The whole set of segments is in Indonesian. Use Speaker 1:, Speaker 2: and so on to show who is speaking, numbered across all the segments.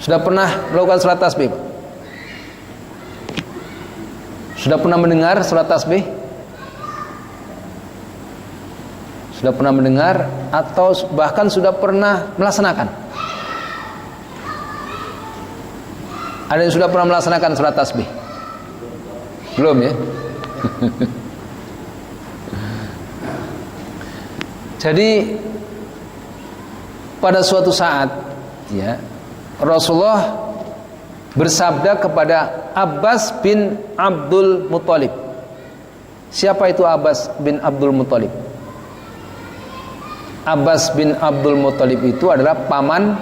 Speaker 1: Sudah pernah melakukan salat tasbih? Sudah pernah mendengar salat tasbih? Sudah pernah mendengar atau bahkan sudah pernah melaksanakan? Ada yang sudah pernah melaksanakan salat tasbih? Belum ya? Jadi pada suatu saat ya, Rasulullah bersabda kepada Abbas bin Abdul Muthalib. Siapa itu Abbas bin Abdul Muthalib? Abbas bin Abdul Muthalib itu adalah paman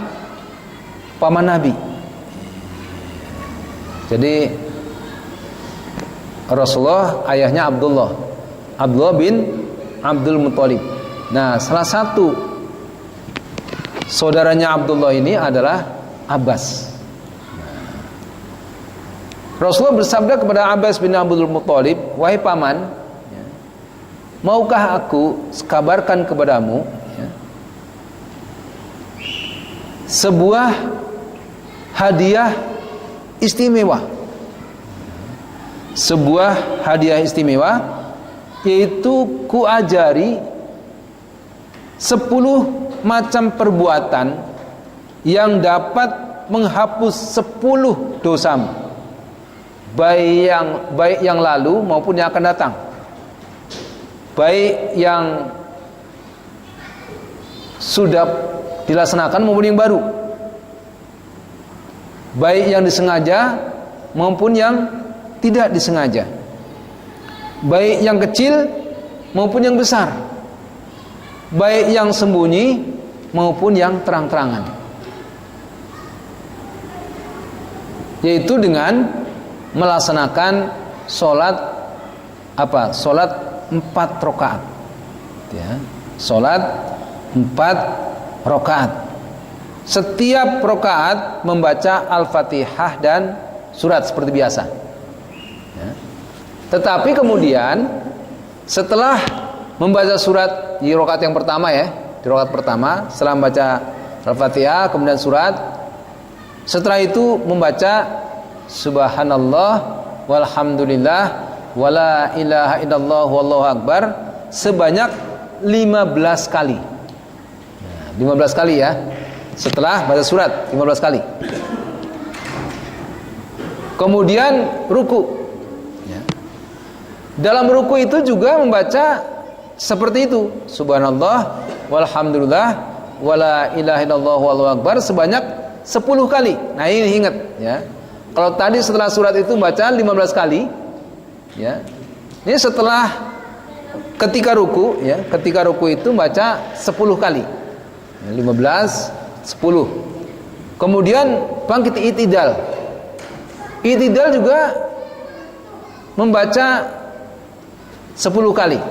Speaker 1: Nabi. Jadi Rasulullah ayahnya Abdullah bin Abdul Muthalib. Nah, salah satu saudaranya Abdullah ini adalah Abbas. Rasulullah bersabda kepada Abbas bin Abdul Muthalib, "Wahai paman, maukah aku kabarkan kepadamu sebuah hadiah istimewa?" Sebuah hadiah istimewa, yaitu kuajari 10 macam perbuatan yang dapat menghapus 10 dosamu, baik yang lalu maupun yang akan datang, baik yang sudah dilaksanakan maupun yang baru, baik yang disengaja maupun yang tidak disengaja, baik yang kecil maupun yang besar, baik yang sembunyi maupun yang terang-terangan, yaitu dengan melaksanakan sholat 4 rakaat ya, sholat 4 rakaat. Setiap rakaat membaca Al-Fatihah dan surat seperti biasa ya. Tetapi kemudian setelah membaca surat di rakaat yang pertama ya, di rakaat pertama setelah membaca Al-Fatihah kemudian surat, setelah itu membaca Subhanallah walhamdulillah wala ilaha illallah wallahu akbar sebanyak 15 kali. Nah, 15 kali ya. Setelah baca surat 15 kali. Kemudian ruku ya. Dalam ruku itu juga membaca seperti itu, Subhanallah walhamdulillah wala ilaha illallah wallahu akbar sebanyak 10 kali. Nah, ini ingat ya. Kalau tadi setelah surat itu baca 15 kali ya. Ini setelah ketika ruku ya, ketika ruku itu baca 10 kali. 15 10. Kemudian bangkit i'tidal. I'tidal juga membaca 10 kali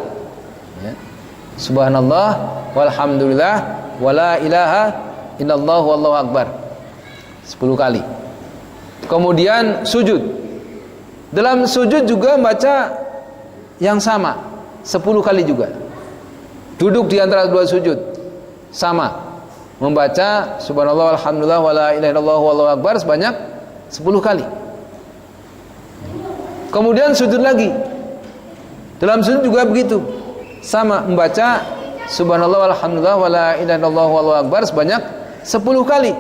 Speaker 1: ya. Subhanallah walhamdulillah wala ilaha illallah wallahu akbar 10 kali. Kemudian sujud. Dalam sujud juga membaca yang sama 10 kali juga. Duduk di antara dua sujud sama, membaca subhanallah walhamdulillah wala ilaha illallah wallahu akbar sebanyak 10 kali. Kemudian sujud lagi. Dalam sujud juga begitu. Sama, membaca subhanallah walhamdulillah wala ilaha illallah wallahu akbar sebanyak 10 kali.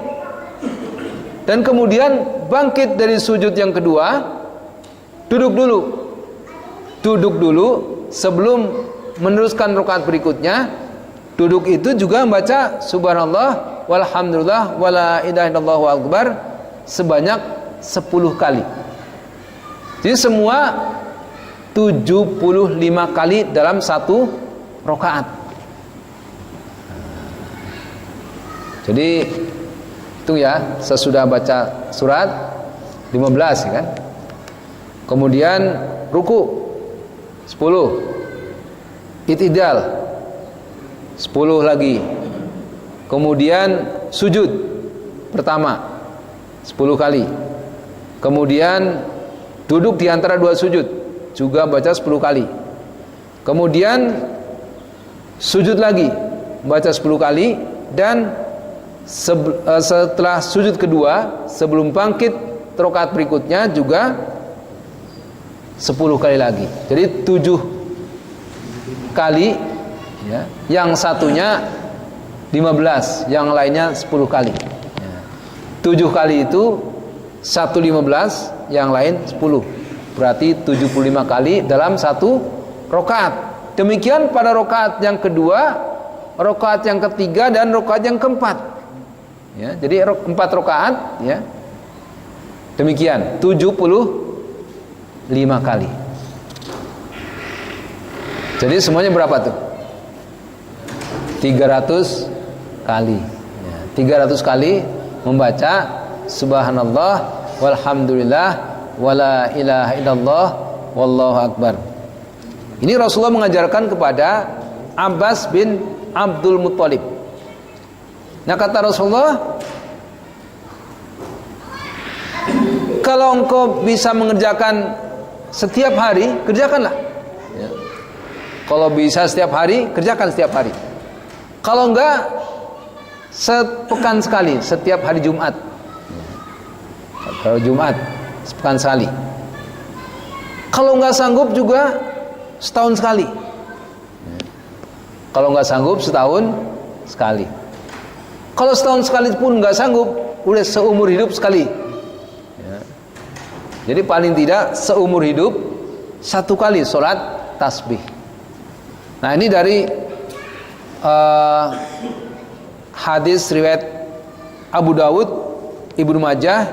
Speaker 1: Dan kemudian bangkit dari sujud yang kedua, duduk dulu sebelum meneruskan rakaat berikutnya. Duduk itu juga membaca subhanallah walhamdulillah wala ilaha illallah wallahu akbar sebanyak 10 kali. Jadi semua 75 kali dalam satu rakaat. Jadi itu ya, sesudah baca surat 15 ya kan. Kemudian ruku 10. I'tidal 10 lagi. Kemudian sujud pertama 10 kali. Kemudian duduk di antara dua sujud juga baca 10 kali. Kemudian sujud lagi baca 10 kali dan setelah sujud kedua sebelum bangkit rakaat berikutnya juga 10 kali lagi. Jadi 7 kali ya. Yang satunya 15, yang lainnya 10 kali ya. 7 kali itu 1 15, yang lain 10. Berarti 75 kali dalam satu rakaat. Demikian pada rakaat yang kedua, rakaat yang ketiga, dan rakaat yang keempat ya. Jadi 4 rakaat ya. Demikian 75 kali. Jadi semuanya berapa tuh? 300 kali ya. 300 kali membaca subhanallah walhamdulillah wala ilaha illallah wallahu akbar. Ini Rasulullah mengajarkan kepada Abbas bin Abdul Muttalib. Nah, kata Rasulullah, kalau engkau bisa mengerjakan setiap hari, kerjakanlah ya. Kalau bisa setiap hari, kerjakan setiap hari. Kalau enggak, sepekan sekali, setiap hari Jumat. Kalau Jumat, sepekan sekali. Kalau enggak sanggup juga setahun sekali. Kalau enggak sanggup, setahun sekali. Kalau setahun sekali pun enggak sanggup, udah seumur hidup sekali ya. Jadi paling tidak seumur hidup 1 kali sholat tasbih. Nah, ini dari hadis riwayat Abu Dawud, Ibnu Majah,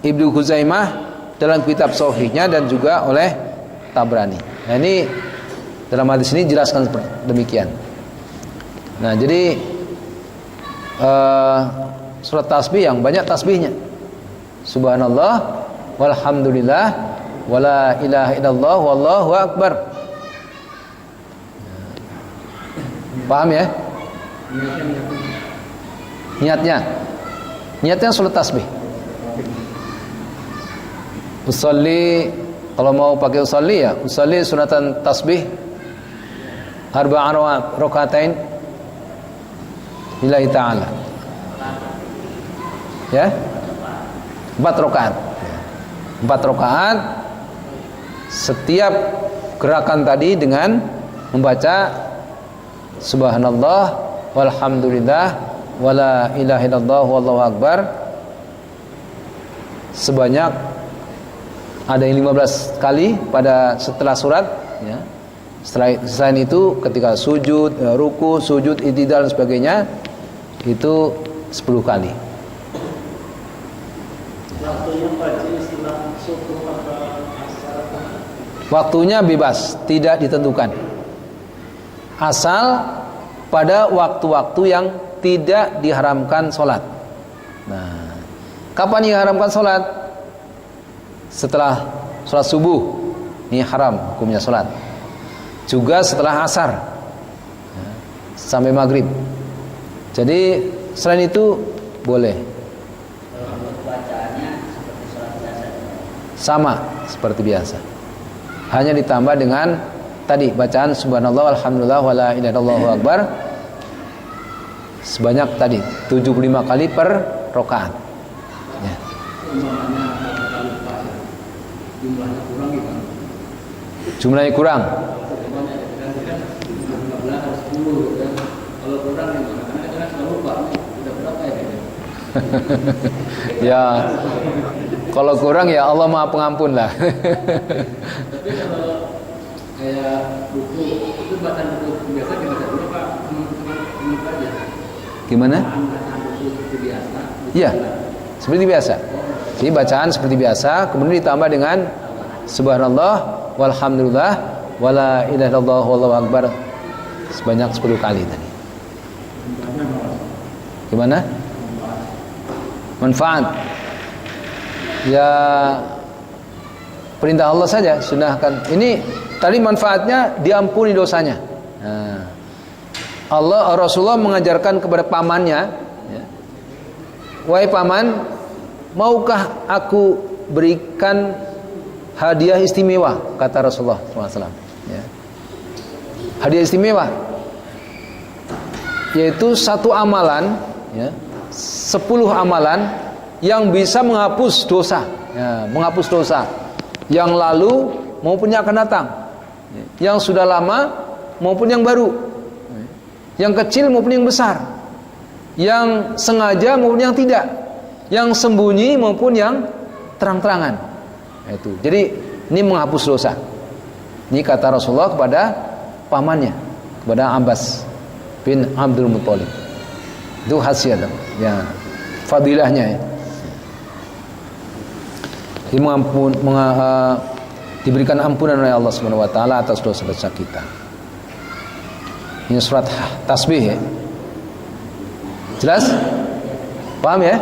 Speaker 1: Ibnu Khuzaimah dalam kitab Shahihnya, dan juga oleh Tabrani. Nah, ini dalam hadis ini jelaskan seperti demikian. Nah, jadi surat tasbih yang banyak tasbihnya. Subhanallah walhamdulillah wala ilaha illallah wallahu akbar. Paham ya? Niatnya surat tasbih. Usolli, kalau mau pakai usolli ya usolli sunatan tasbih arba'a rakaatain lillahi ta'ala ya, 4 rakaat. 4 rakaat setiap gerakan tadi dengan membaca subhanallah walhamdulillah wala ilaha illallah wallahu akbar sebanyak, ada yang 15 kali pada setelah surat ya. Selain itu ketika sujud, ruku, sujud, i'tidal dan sebagainya itu 10 kali. Waktunya bebas, tidak ditentukan. Asal pada waktu-waktu yang tidak diharamkan sholat. Nah, kapan diharamkan sholat? Setelah sholat subuh, ini haram hukumnya sholat. Juga setelah asar sampai maghrib. Jadi selain itu boleh. Sama seperti biasa. Hanya ditambah dengan tadi bacaan subhanallah walhamdulillah wala ilaha illallah wallahu akbar sebanyak tadi 75 kali per rakaat. Ya. Jumlahnya kurang.
Speaker 2: Kalau kurang karena sudah lupa udah berapa ya?
Speaker 1: Ya, kalau kurang ya Allah Maha Pengampun lah.
Speaker 2: Tapi kalau kayak buku itu bacaan buku biasa dibaca dulu Pak, cuma aja.
Speaker 1: Gimana?
Speaker 2: Bacaan buku seperti biasa.
Speaker 1: Iya, seperti biasa. Jadi bacaan seperti biasa, kemudian ditambah dengan subhanallah walhamdulillah wala ilaha illallah wallahu akbar sebanyak 10 kali tadi. Gimana? Manfaat? Ya perintah Allah saja, sunahkan. Ini tadi manfaatnya diampuni dosanya. Nah, Rasulullah mengajarkan kepada pamannya, ya, wahai paman, maukah aku berikan hadiah istimewa? Kata Rasulullah SAW. Ya. Hadiah istimewa, yaitu satu amalan, ya, 10 amalan yang bisa menghapus dosa, ya, menghapus dosa yang lalu maupun yang akan datang, yang sudah lama maupun yang baru, yang kecil maupun yang besar, yang sengaja maupun yang tidak, yang sembunyi maupun yang terang-terangan. Itu. Jadi ini menghapus dosa. Ini kata Rasulullah kepada pamannya, kepada Abbas bin Abdul Muthalib. Itu khasiat, ya, fadilahnya, ya. Ini diberikan ampunan oleh Allah Subhanahu wa taala atas dosa-dosa kita. Ini surat tasbih, ya. Jelas? Paham, ya?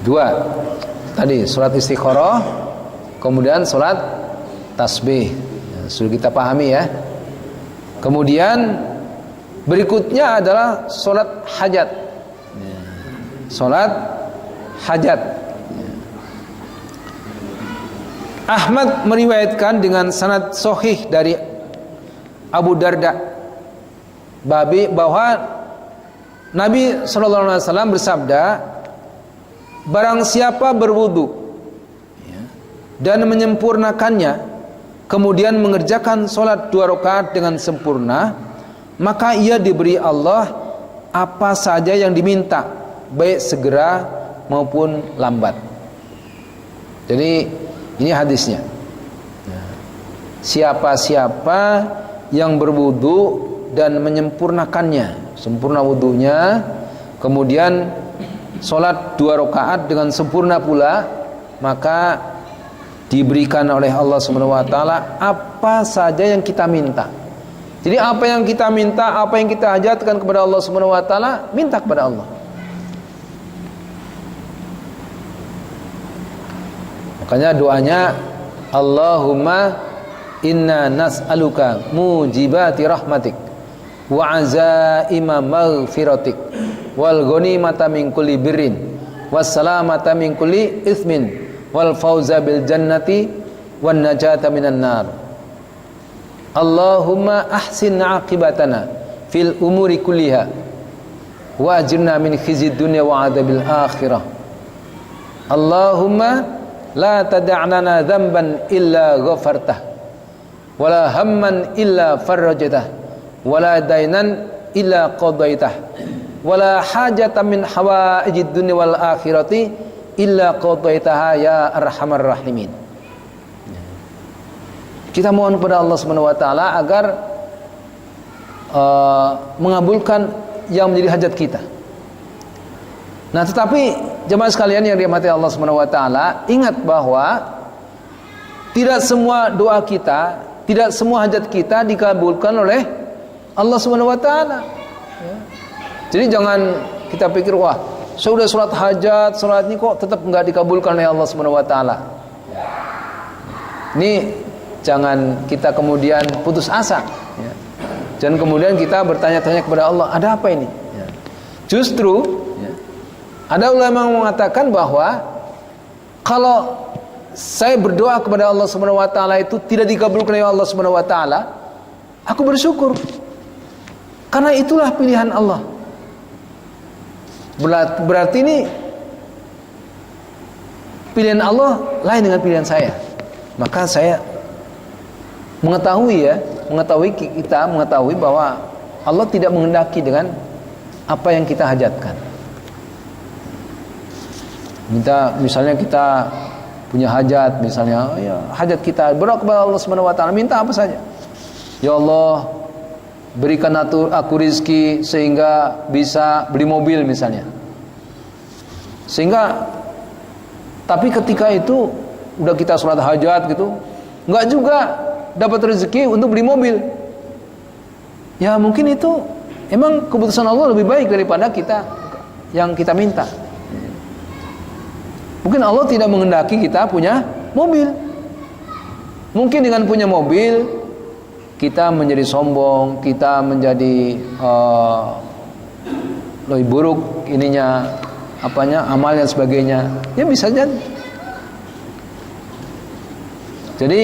Speaker 1: Dua tadi surat Istikharah, kemudian surat tasbih, ya, sudah kita pahami, ya. Kemudian berikutnya adalah sholat hajat, ya. Sholat hajat, ya. Ahmad meriwayatkan dengan sanad sahih dari Abu Darda bahwa Nabi SAW bersabda, barang siapa berwudu, ya, dan menyempurnakannya, kemudian mengerjakan sholat 2 rakaat dengan sempurna, maka ia diberi Allah apa saja yang diminta, baik segera maupun lambat. Jadi ini hadisnya, ya. Siapa-siapa yang berwudu dan menyempurnakannya, sempurna wudunya, kemudian sholat 2 rakaat dengan sempurna pula, maka diberikan oleh Allah Subhanahu wa taala apa saja yang kita minta. Jadi apa yang kita minta, apa yang kita hajatkan kepada Allah Subhanahu wa taala, minta kepada Allah. Makanya doanya, Allahumma inna nas'aluka mujibati rahmatik wa azaima maghfiratik wal ghanimata min kulli birrin was salamata min kulli itsmin wal fauza bil jannati wan najata minan nar. Allahumma ahsin aqibatana fil umuri kulliha wa ajirna min khizyid dunya wa adzabil akhirah. Allahumma la tad'ana dhanban illa ghafartah wa la hamman illa farajtah wa la dainan illa qadaitah wa la hajatan min hawaijid dunya wal akhirati illa qadaitaha ya arhamar rahimin. Kita mohon kepada Allah Subhanahu wa taala agar mengabulkan yang menjadi hajat kita. Nah, tetapi jemaah sekalian yang dirahmati Allah Subhanahu wa taala, ingat bahwa tidak semua doa kita, tidak semua hajat kita dikabulkan oleh Allah Subhanahu wa taala. Ya. Jadi jangan kita pikir, wah, saya sudah sholat hajat, sholat ini kok tetap enggak dikabulkan oleh Allah Subhanahu wa taala. Ini jangan kita kemudian putus asa, ya. Jangan kemudian kita bertanya-tanya kepada Allah, ada apa ini? Ya. Justru, ya, ada ulama yang mengatakan bahwa kalau saya berdoa kepada Allah Subhanahu wa taala itu tidak dikabulkan oleh Allah Subhanahu wa taala, aku bersyukur. Karena itulah pilihan Allah. Berarti ini pilihan Allah lain dengan pilihan saya. Maka saya mengetahui bahwa Allah tidak menghendaki dengan apa yang kita hajatkan. Misalnya kita punya hajat, misalnya, ya, hajat kita berdoa kepada Allah Subhanahu wa taala, minta apa saja. Ya Allah, berikan aku rizki sehingga bisa beli mobil misalnya. Tapi ketika itu udah kita sholat hajat gitu, enggak juga dapat rezeki untuk beli mobil. Ya mungkin itu emang keputusan Allah lebih baik daripada kita yang kita minta. Mungkin Allah tidak menghendaki kita punya mobil. Mungkin dengan punya mobil kita menjadi sombong, kita menjadi lebih buruk ininya, amalnya dan sebagainya. Ya bisa jadi. Jadi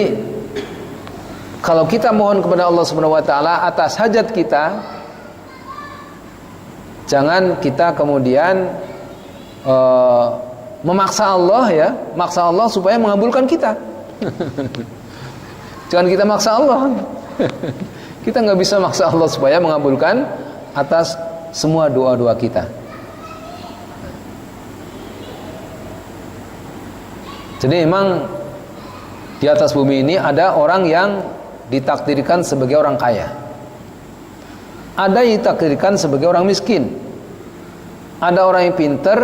Speaker 1: kalau kita mohon kepada Allah Subhanahu wa taala atas hajat kita, Jangan kita kemudian memaksa Allah ya, maksa Allah supaya mengabulkan kita. Jangan kita maksa Allah. Kita nggak bisa maksa Allah supaya mengabulkan atas semua doa-doa kita. Jadi memang di atas bumi ini ada orang yang ditakdirkan sebagai orang kaya, ada yang ditakdirkan sebagai orang miskin, ada orang yang pinter,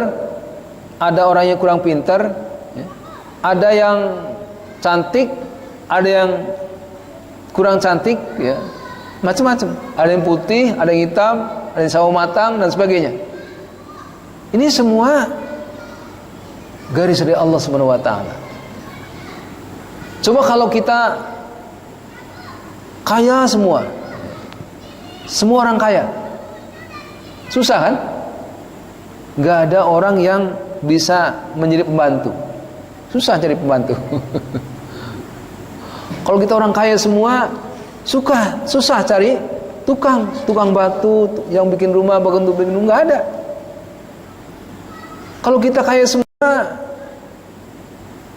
Speaker 1: ada orang yang kurang pinter, ada yang cantik, ada yang kurang cantik, ya, macam-macam. Ada yang putih, ada yang hitam, ada yang sawo matang dan sebagainya. Ini semua garis dari Allah Subhanahu wa taala. Coba kalau kita kaya semua orang kaya, susah kan? Gak ada orang yang bisa menjadi pembantu, susah cari pembantu. Kalau kita orang kaya semua, susah cari tukang batu yang bikin rumah, bikin rumah, nggak ada. Kalau kita kaya semua,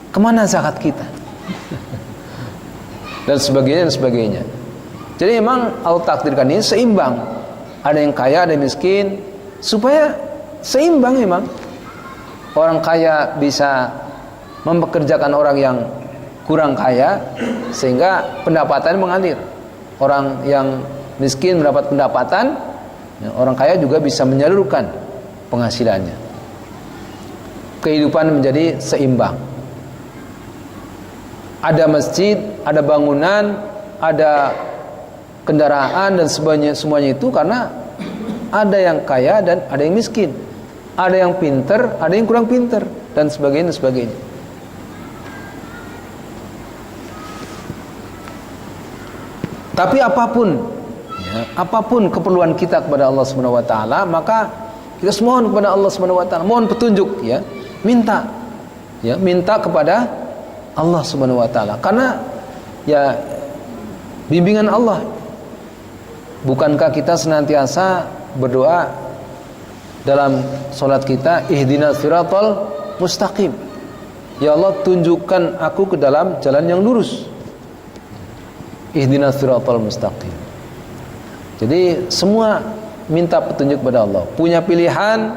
Speaker 1: kemana zakat kita? Dan sebagainya. Jadi memang Allah takdirkan ini seimbang. Ada yang kaya, ada yang miskin, supaya seimbang memang. Orang kaya bisa mempekerjakan orang yang kurang kaya sehingga pendapatan mengalir. Orang yang miskin mendapat pendapatan, orang kaya juga bisa menyalurkan penghasilannya. Kehidupan menjadi seimbang. Ada masjid, ada bangunan, ada kendaraan dan semuanya itu karena ada yang kaya dan ada yang miskin, ada yang pinter, ada yang kurang pinter dan sebagainya. Tapi apapun keperluan kita kepada Allah Subhanahu wa taala, maka kita mohon kepada Allah Subhanahu wa taala, mohon petunjuk ya, minta kepada Allah Subhanahu wa taala, karena ya bimbingan Allah. Bukankah kita senantiasa berdoa dalam salat kita, ihdinas siratal mustaqim, ya Allah tunjukkan aku ke dalam jalan yang lurus. Ihdinas siratal mustaqim. Jadi semua minta petunjuk kepada Allah. Punya pilihan,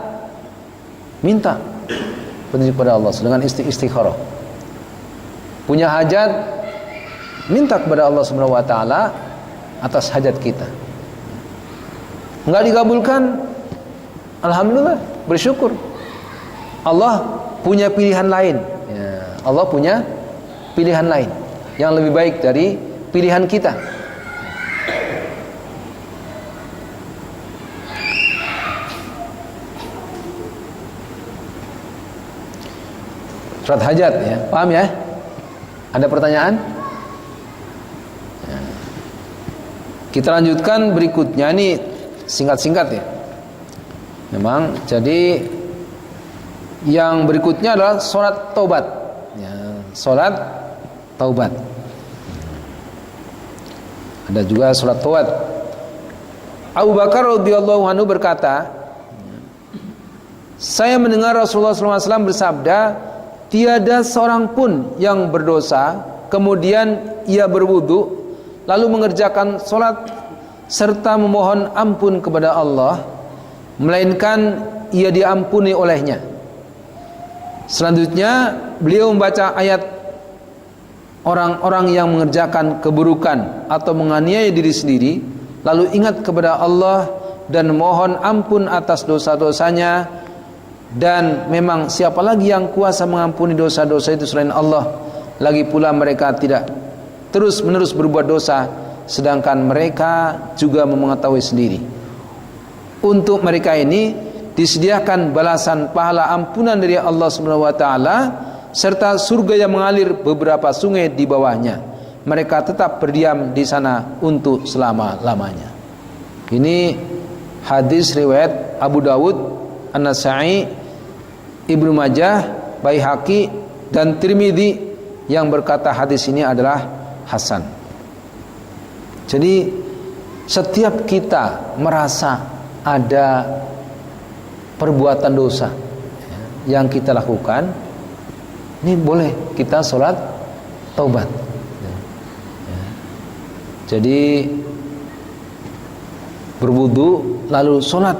Speaker 1: minta petunjuk kepada Allah dengan istikharah. Punya hajat, minta kepada Allah Subhanahu wa taala atas hajat kita. Enggak dikabulkan, alhamdulillah, bersyukur. Allah punya pilihan lain. Ya, Allah punya pilihan lain yang lebih baik dari pilihan kita. Surat hajat ya, paham ya? Ada pertanyaan? Ya. Kita lanjutkan berikutnya, ini singkat-singkat ya. Memang jadi yang berikutnya adalah sholat taubat ya, sholat taubat. Ada juga sholat taubat. Abu Bakar radhiyallahu anhu berkata, saya mendengar Rasulullah SAW bersabda, tiada seorang pun yang berdosa kemudian ia berwudu lalu mengerjakan sholat serta memohon ampun kepada Allah, melainkan ia diampuni olehnya. Selanjutnya beliau membaca ayat orang-orang yang mengerjakan keburukan atau menganiaya diri sendiri lalu ingat kepada Allah dan mohon ampun atas dosa-dosanya, dan memang siapa lagi yang kuasa mengampuni dosa-dosa itu selain Allah. Lagi pula mereka tidak terus menerus berbuat dosa, sedangkan mereka juga mengetahui sendiri. Untuk mereka ini disediakan balasan pahala ampunan dari Allah Subhanahu wa taala serta surga yang mengalir beberapa sungai di bawahnya. Mereka tetap berdiam di sana untuk selama-lamanya. Ini hadis riwayat Abu Dawud, An-Nasa'i, Ibnu Majah, Baihaqi dan Tirmidzi yang berkata hadis ini adalah hasan. Jadi setiap kita merasa ada perbuatan dosa yang kita lakukan, ini boleh kita sholat taubat. Jadi berwudu lalu sholat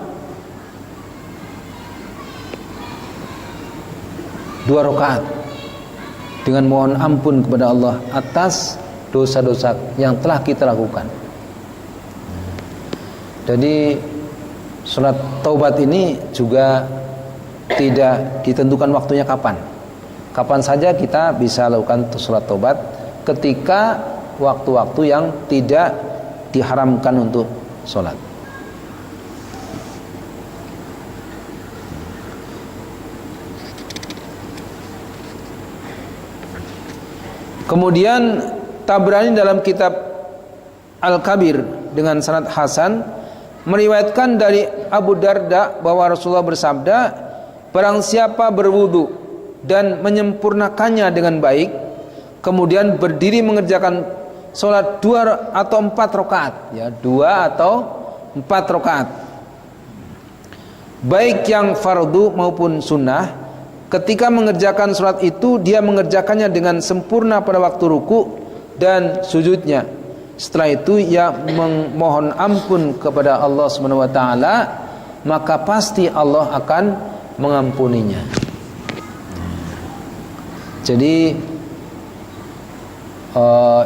Speaker 1: 2 rakaat dengan mohon ampun kepada Allah atas dosa-dosa yang telah kita lakukan. Jadi sholat taubat ini juga tidak ditentukan waktunya kapan. Kapan saja kita bisa lakukan sholat taubat ketika waktu-waktu yang tidak diharamkan untuk sholat. Kemudian Tabrani dalam kitab Al-Kabir dengan sanad hasan meriwayatkan dari Abu Darda bahwa Rasulullah bersabda, barang siapa berwudu dan menyempurnakannya dengan baik, kemudian berdiri mengerjakan sholat 2 atau 4 rakaat, ya, 2 atau 4 rakaat, baik yang fardu maupun sunnah, ketika mengerjakan sholat itu dia mengerjakannya dengan sempurna pada waktu ruku dan sujudnya. Setelah itu ia memohon ampun kepada Allah Subhanahu wa taala, maka pasti Allah akan mengampuninya. Jadi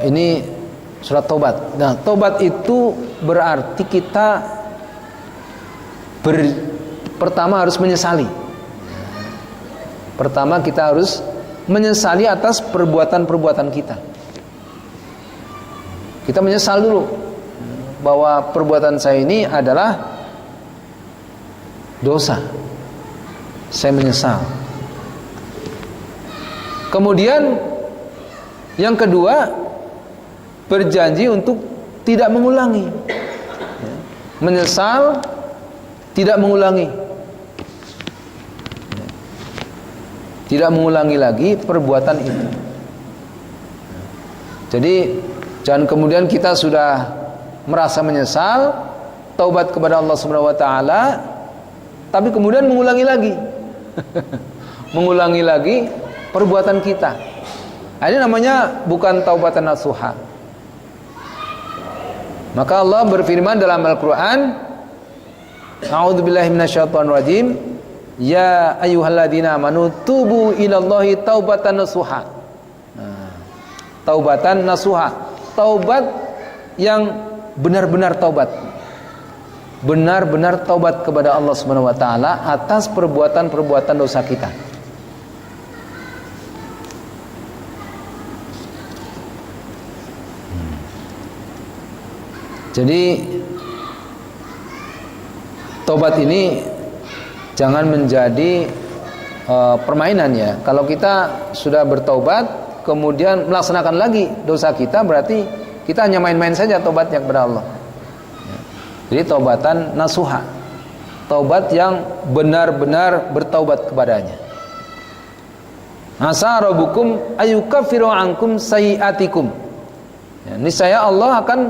Speaker 1: ini surat taubat. Nah, taubat itu berarti kita pertama harus menyesali. Pertama kita harus menyesali atas perbuatan-perbuatan kita. Kita menyesal dulu bahwa perbuatan saya ini adalah dosa. Saya menyesal. Kemudian yang kedua, berjanji untuk tidak mengulangi. Menyesal, tidak mengulangi. Tidak mengulangi lagi perbuatan itu. Jadi jangan kemudian kita sudah merasa menyesal, taubat kepada Allah Subhanahu wa taala, tapi kemudian mengulangi lagi. Mengulangi lagi perbuatan kita. Ini namanya bukan taubatan nasuha. Maka Allah berfirman dalam Al-Qur'an, A'udzubillahi minasyaitonirrajim, ya ayyuhalladzina amanu tubu ilallahi taubatan nasuha. Taubatan nasuha, taubat yang benar-benar taubat. Benar-benar taubat kepada Allah Subhanahu wa taala atas perbuatan-perbuatan dosa kita. Jadi taubat ini jangan menjadi permainan ya. Kalau kita sudah bertaubat kemudian melaksanakan lagi dosa kita, berarti kita hanya main-main saja taubatnya kepada Allah. Jadi taubatan nasuha, taubat yang benar-benar bertaubat kepadanya. Asa rabbukum ayyukaffiru ankum sayiatikum. Ya, niscaya Allah akan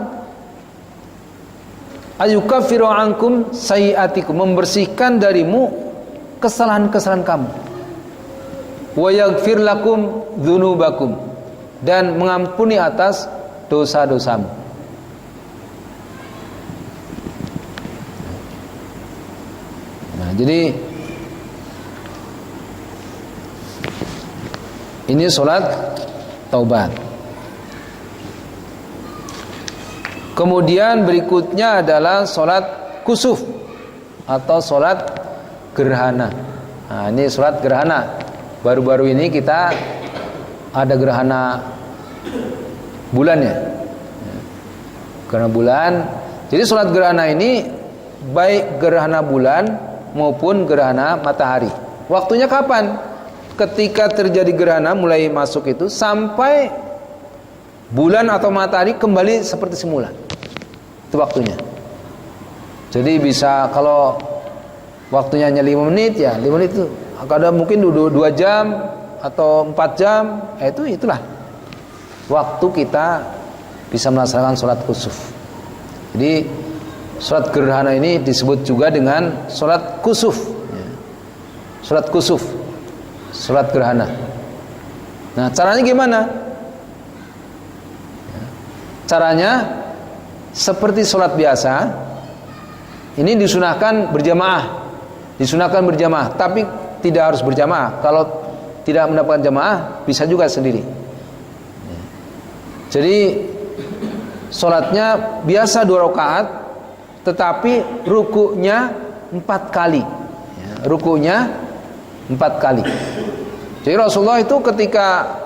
Speaker 1: ayyukaffiru ankum sayiatikum, membersihkan darimu kesalahan-kesalahan kamu. Wa yaghfir lakum dzunubakum, dan mengampuni atas dosa-dosamu. Jadi ini sholat taubat. Kemudian berikutnya adalah sholat kusuf atau sholat gerhana. Nah, ini sholat gerhana. Baru-baru ini kita ada gerhana bulan ya. Gerhana bulan. Jadi sholat gerhana ini baik gerhana bulan maupun gerhana matahari. Waktunya kapan? Ketika terjadi gerhana mulai masuk itu sampai bulan atau matahari kembali seperti semula. Itu waktunya. Jadi bisa, kalau waktunya hanya 5 menit ya 5 menit itu. Kadang mungkin 2 jam atau 4 jam, itulah waktu kita bisa melaksanakan sholat kusuf. Jadi sholat gerhana ini disebut juga dengan sholat kusuf. Salat kusuf, salat gerhana. Nah, caranya gimana? Caranya seperti salat biasa. Ini disunahkan berjamaah, tapi tidak harus berjamaah. Kalau tidak mendapatkan jamaah, bisa juga sendiri. Jadi salatnya biasa 2 rakaat, tetapi rukunya 4 kali. Rukunya 4 kali. Jadi Rasulullah itu ketika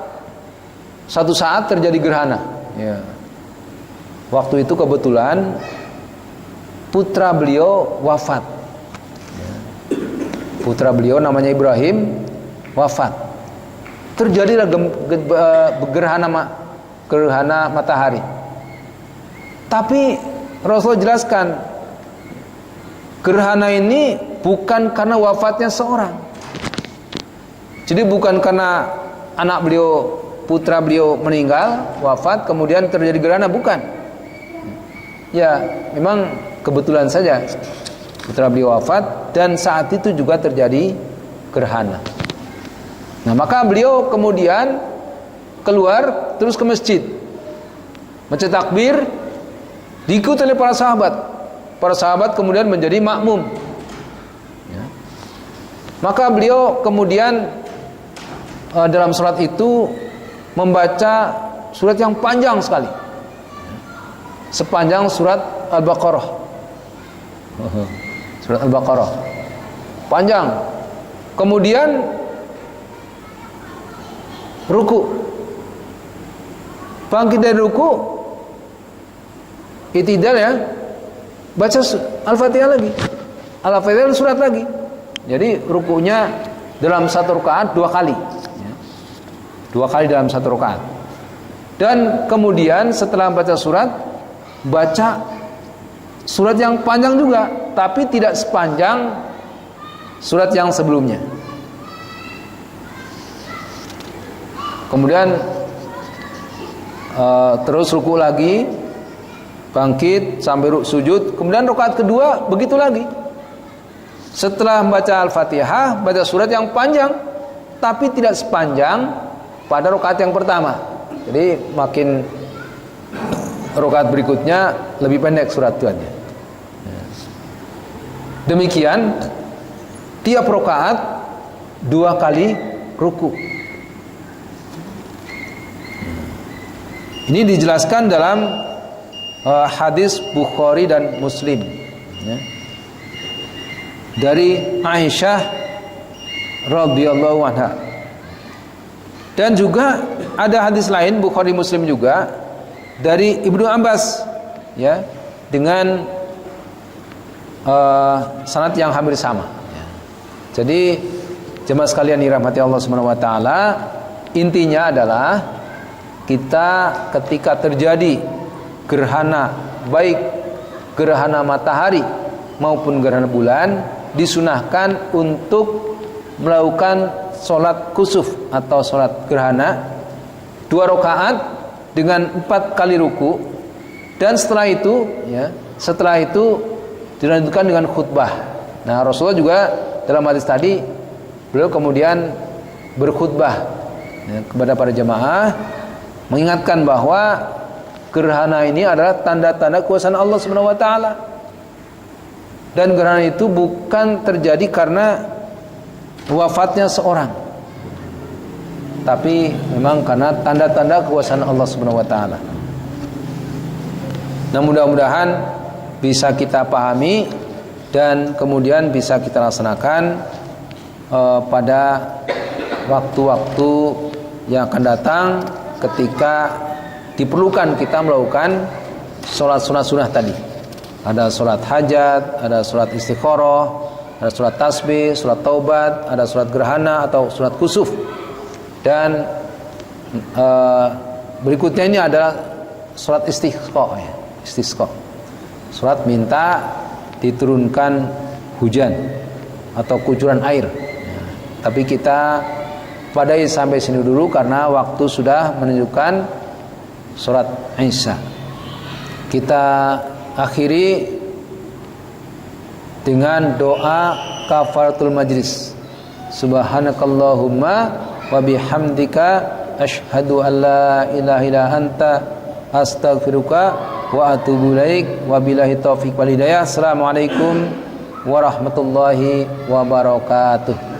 Speaker 1: satu saat terjadi gerhana, waktu itu kebetulan putra beliau wafat. Putra beliau namanya Ibrahim wafat. Terjadilah gerhana matahari. Tapi Rasulullah jelaskan, gerhana ini bukan karena wafatnya seorang. Jadi bukan karena anak beliau, putra beliau meninggal, wafat, kemudian terjadi gerhana, bukan. Ya, memang kebetulan saja putra beliau wafat dan saat itu juga terjadi gerhana. Nah, maka beliau kemudian keluar terus ke masjid, baca takbir, diikuti oleh para sahabat. Para sahabat kemudian menjadi makmum. Maka beliau kemudian dalam surat itu membaca surat yang panjang sekali, sepanjang surat Al-Baqarah. Surat Al-Baqarah panjang. Kemudian ruku, bangkit dari ruku, i'tidal, ya, baca Al-Fatihah lagi, Al-Fatihah surat lagi. Jadi rukunya dalam satu rakaat 2 kali, 2 kali dalam satu rakaat. Dan kemudian setelah baca surat, baca surat yang panjang juga, tapi tidak sepanjang surat yang sebelumnya. Kemudian terus ruku lagi, bangkit sampai sujud. Kemudian rakaat kedua begitu lagi. Setelah membaca Al-Fatihah, baca surat yang panjang, tapi tidak sepanjang pada rakaat yang pertama. Jadi makin rakaat berikutnya lebih pendek suratuannya. Demikian tiap rakaat 2 kali ruku. Ini dijelaskan dalam hadis Bukhari dan Muslim, ya, dari Aisyah radhiyallahu anha. Dan juga ada hadis lain Bukhari Muslim juga dari Ibnu Abbas, ya, dengan sanad yang hampir sama. Jadi jemaah sekalian dirahmati Allah Subhanahu wa taala, intinya adalah kita ketika terjadi gerhana, baik gerhana matahari maupun gerhana bulan, disunahkan untuk melakukan sholat kusuf atau sholat gerhana 2 rakaat dengan 4 kali ruku, dan setelah itu dilanjutkan dengan khutbah. Nah, Rasulullah juga dalam hadis tadi beliau kemudian berkhutbah, ya, kepada para jemaah, mengingatkan bahwa gerhana ini adalah tanda-tanda kuasa Allah Subhanahu wa taala. Dan gerhana itu bukan terjadi karena wafatnya seorang, tapi memang karena tanda-tanda kekuasaan Allah Subhanahu wa taala. Nah, mudah-mudahan bisa kita pahami dan kemudian bisa kita laksanakan pada waktu-waktu yang akan datang ketika diperlukan kita melakukan sholat sunah-sunah tadi. Ada sholat hajat, ada sholat istikharah, ada sholat tasbih, sholat taubat, ada sholat gerhana atau sholat kusuf. Dan berikutnya ini adalah sholat istisqa, ya, istisqa. Sholat minta diturunkan hujan atau kucuran air. Tapi kita padai sampai sini dulu karena waktu sudah menunjukkan sholat Isya. Kita akhiri dengan doa kafaratul majlis. Subhanakallahumma wa bihamdika asyhadu an la ilaha illa anta astaghfiruka wa atubu ilaik. Wabillahi taufiq wal hidayah. Assalamualaikum warahmatullahi wabarakatuh.